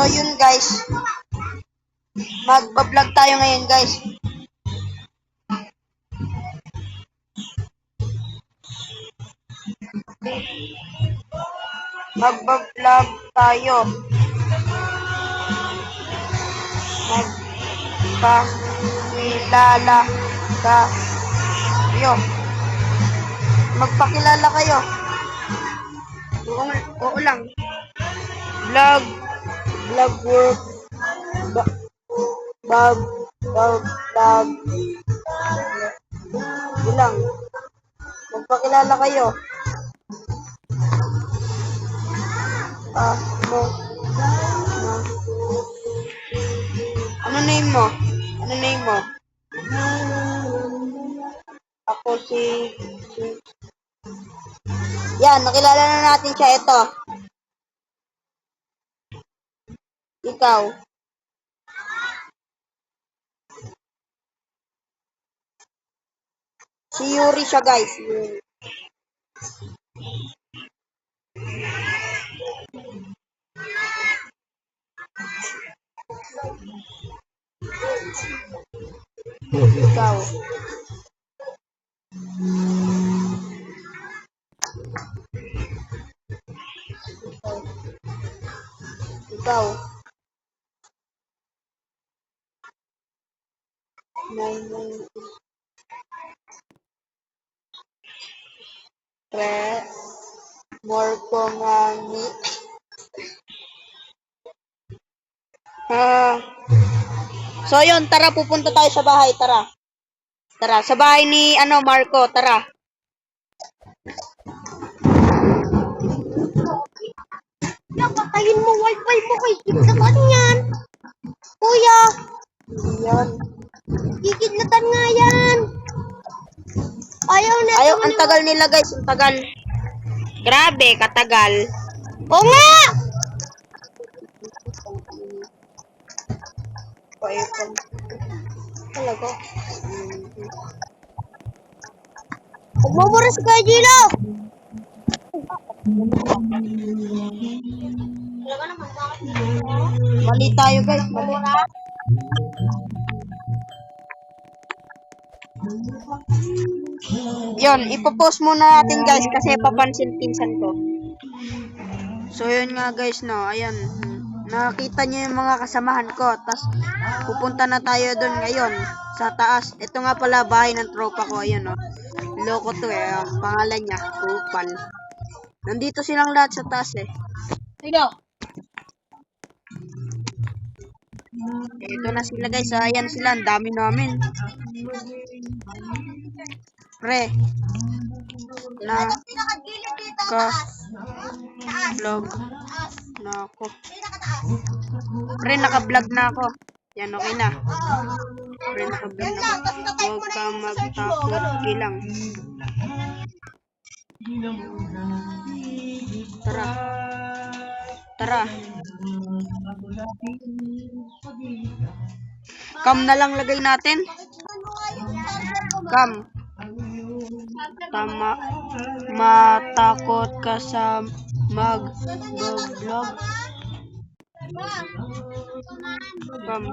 So yun guys, magpa-vlog tayo ngayon guys. Magpa-vlog tayo. Magpakilala kayo. Magpakilala kayo. Oo lang. Vlog work. Vlog. Bilang. Magpakilala kayo. Ano name mo? Ako si... Yan, nakilala na natin siya. Ito. Ikaw. Si Yuri siya guys. Yuri. Ikaw. Ikaw. More komani. So yun, tara pupunta tayo sa bahay, tara. Tara, sa bahay ni Marco, tara. Patayin mo wifi mo kay kidlatan yan. Kuya. Yan. Kikidlatan nga yan. Ayaw na. Ayaw, ang tagal nila guys, ang tagal. Grabe, katagal. O nga! Talaga. Magmumuras ka, Gilo! Mali tayo guys, mali. Yun, ipopost muna natin guys kasi papansin pinsan ko. So yun nga guys, no, ayan. Nakita niyo yung mga kasamahan ko. Tapos pupunta na tayo doon ngayon sa taas. Ito nga pala bahay ng tropa ko, ayan no. Loko to eh, ang pangalan niya, Kupal. Nandito silang lahat sa taas eh. Sino? Ito na sila guys, ayan sila, ang dami namin. Pre. Na ka vlog na ako. Pre, naka-vlog na ako. Yan, okay na. Pre, naka-vlog na ako. Huwag kang magtakot, ilang. Tara. Tara. Cam na lang lagay natin. Cam. Tama. Matakot ka sa mag-vlog. Cam.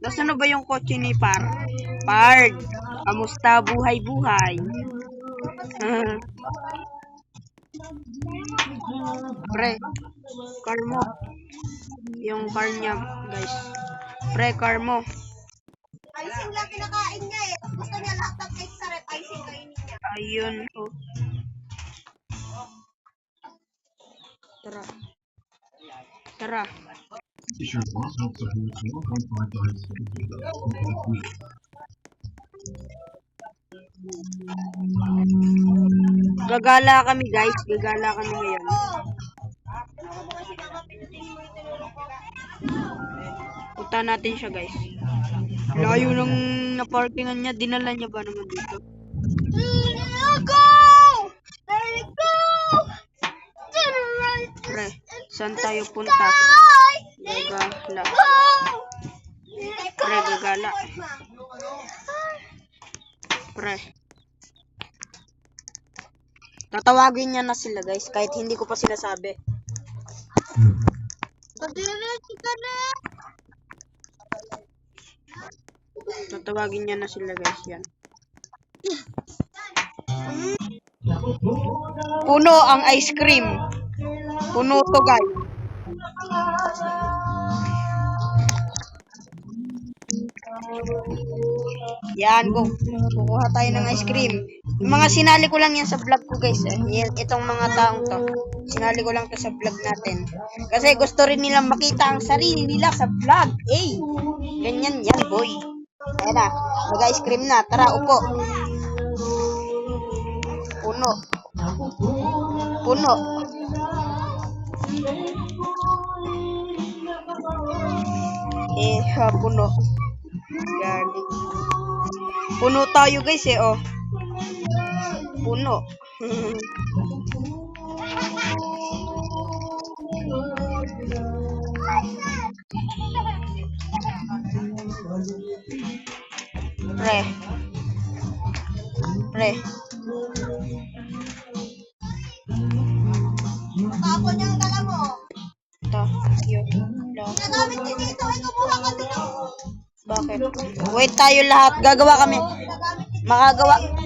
Nasaan na ba yung kotse ni Pard? Kamusta buhay-buhay? Pre, car mo. Yung car niya, guys. Pre, car mo. Icing lang kinakain niya eh. Gusto niya lahat ng cake sa rep, icing kainin niya. Ayun, oh. Tara. Tara. Gagala kami guys, gagala kami ngayon. Punta natin siya guys. Layo ng naparkingan niya, dinala niya ba naman dito? Go! There you go! Pre, saan tayo punta? Gagala. Pre, gagala. Pre. Tatawagin niya na sila guys, kahit hindi ko pa sinasabi. Tatawagin niya na sila guys, yan. Puno ang ice cream. Puno to guys. Yan, kukuha tayo ng ice cream. Yung mga sinali ko lang yan sa vlog ko guys. Yan, itong mga taong to. Sinali ko lang to sa vlog natin. Kasi gusto rin nilang makita ang sarili nila sa vlog. Eh, ganyan yan boy. Ayan na, mag-ice cream na. Tara, upo. Puno. Puno. Puno. Gagi. Puno tayo guys oh. Puno. Pre. Ako niyang dala mo. Ito. Yun. Ginagamit din dito. Ay, kumuha ka din ako. Bakit? Wait tayo lahat. Gagawa kami.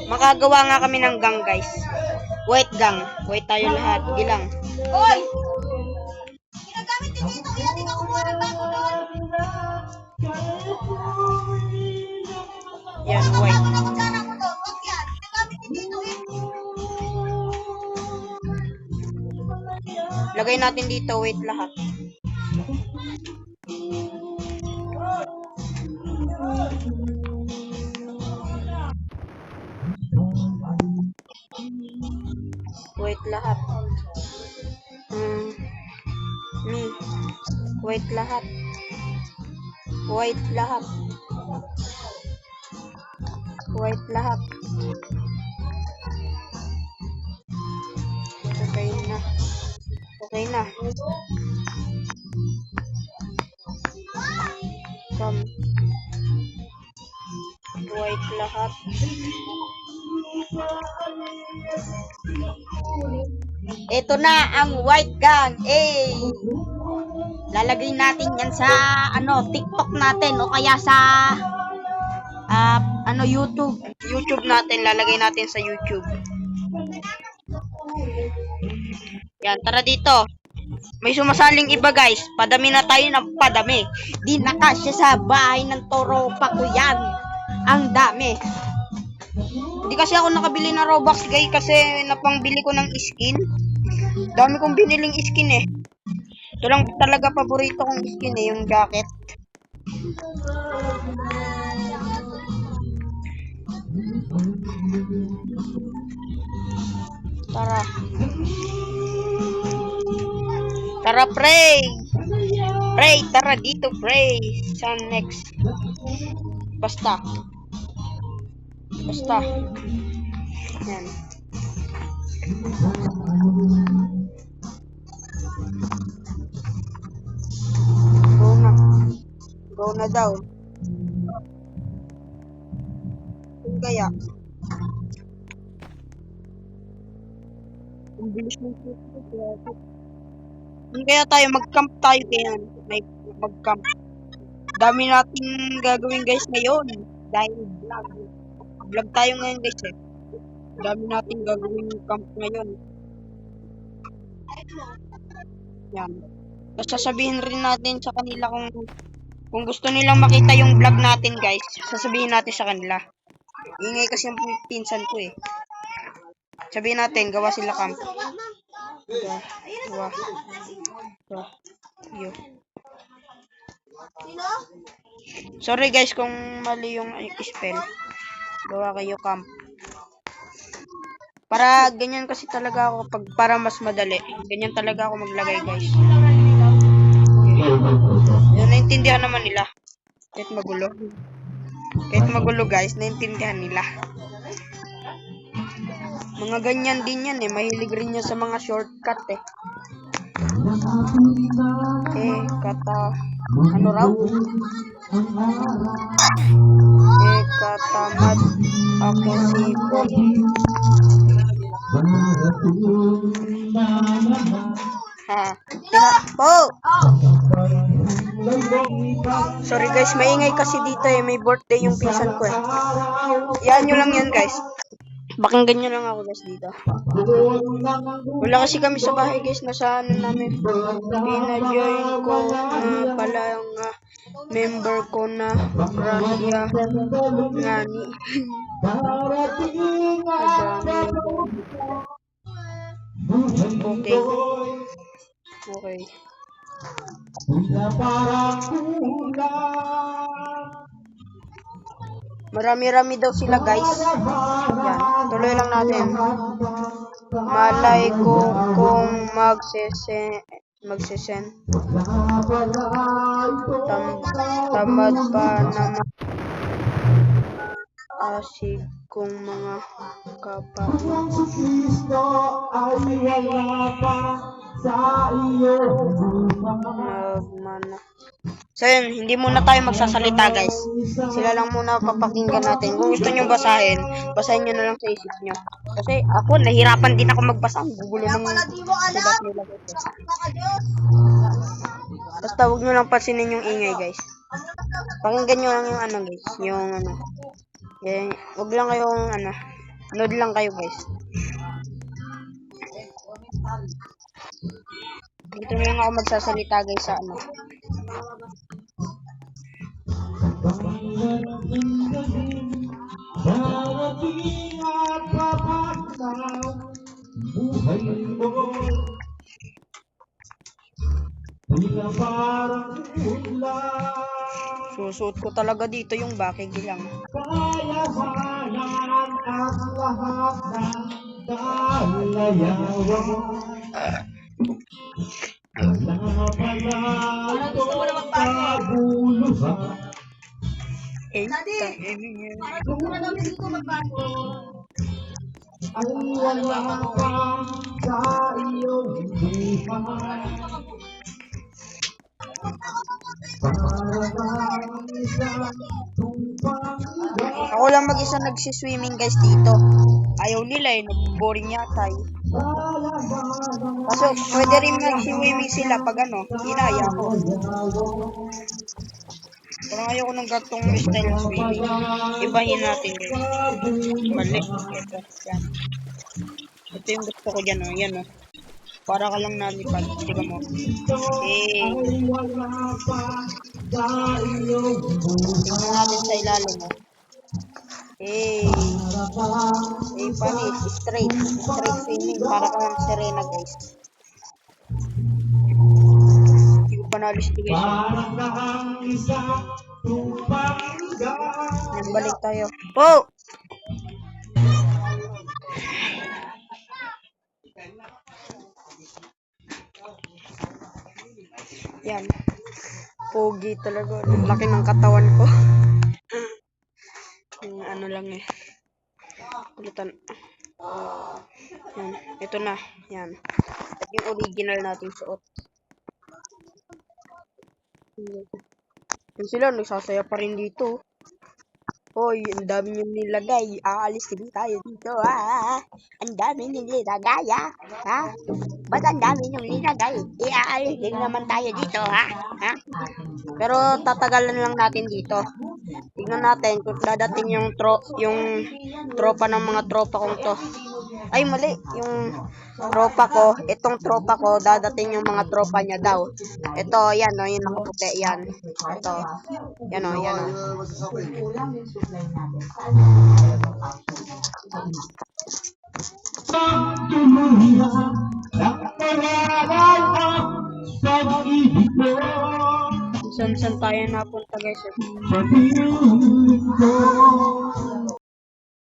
Makagawa nga kami ng gang guys. Wait gang. Wait tayo lahat. Gilang. Hoy! Ginagamit din dito. Kaya di ka kumuha ng bago doon. Yan, wait. Bago na magkana mo doon. Wag yan. Ginagamit din dito eh. Lagay natin dito. Wait lahat. Wait lahat. Wait lahat. Wait lahat. Wait lahat. Okay na. Okay na. Come. Wait lahat. Ito na ang white gang. Lalagay natin yan sa TikTok natin o kaya sa YouTube natin. Lalagay natin sa YouTube. Yan, tara dito. May sumasaling iba guys. Padami na tayo ng padami. Di na kasya sa bahay ng toropa ko yan. Ang dami. Hindi kasi ako nakabili ng Robux guys kasi napangbili ko ng skin. Dami kong biniling skin eh. Ito lang talaga paborito kong skin eh, yung jacket. Tara. Tara, pray. Pray, tara dito, pray. Saan next? Basta. Yan. Go na daw. Kaya. Ang bilis ng kaya tayo, mag-camp tayo kaya. Mag-camp. Dami nating gagawin guys ngayon. Dahil vlog. Vlog tayo ngayon guys eh. Dami nating gagawin camp ngayon. Yan. Tapos sasabihin rin natin sa kanila kung gusto nilang makita yung vlog natin guys. Sasabihin natin sa kanila. Ingay kasi yung pinsan ko eh. Sabihin natin, gawa sila camp. Gawa. Yo. Sorry guys kung mali yung spell. Gawa kayo camp. Para ganyan kasi talaga ako para mas madali. Ganyan talaga ako maglagay guys. Yun, naintindihan naman nila. Kahit magulo. Kahit magulo guys, naintindihan nila. Mga ganyan din yan eh. Mahilig rin yan sa mga shortcut eh. Ano raw? Katamad ako si Boy. Ha. Po! Sorry guys, maingay kasi dito eh. May birthday yung pinsan ko eh. Yan nyo lang yan guys. Pakinggan nyo lang ako guys dito. Wala kasi kami sa bahay guys. Nasa ano namin. Pina-join ko na pala yung member ko na Russia ngani. Okay. Okay. Marami-rami daw sila guys. Yan. Tuloy lang natin. Malay ko kung magsesen. Tamad pa naman. Asig kong mga kapatid. Magmana. So yun, hindi muna tayo magsasalita guys. Sila lang muna papakinggan natin. Kung gusto nyo basahin, basahin nyo na lang sa isip nyo. Kasi ako, nahirapan din ako magbasa. Ang gugulo ng sulat nila guys. Basta huwag nyo lang pansinin yung ingay guys. Pakinggan nyo lang yung ano guys. Yung ano. Eh, huwag lang kayong ano. Nod lang kayo guys. Dito na lang ako magsasalita guys sa ano. Susuot ko talaga dito yung bakig lang. Ako lang mag-isa nagsiswimming guys dito. Ayaw nila eh, nag-boring yata eh. Kaso pwede rin mag-swimming sila pag ano, inaya ko. Parang ayoko ng gatong style ng swimming. Ibahin natin guys. Balik. Yan. Ito yung gusto ko dyan oh, yan oh. Para ka lang nalipad. Tiga mo. Eh. Tingnan natin sa ilalim mo. Eh. Eh, panis. Straight. Straight swimming. Para ka lang Serena, guys. Hindi ko pa nalis ito, guys. Yan, balik tayo. Po! Yan. Pogi talaga. Laki ng katawan ko. Yung ano lang eh. Kulitan. Yan. Ito na. Yan. At yung original natin suot. Yan sila. Nagsasaya pa rin dito. Hoy, ang dami nyo nilagay. Aalis din tayo dito, ha? Ang dami nyo nilagay, ha? Ba't ang dami nyo nilagay? Aalis din naman tayo dito, ha? Pero tatagalan lang natin dito. Tignan natin kung dadating yung tropa ng mga tropa kong to. Ay, mali. Yung tropa ko, itong tropa ko, dadating yung mga tropa niya daw. Ito, yan o, yung nakaputi, yan. Ito, yan o, yan o. Saan tayo napunta guys?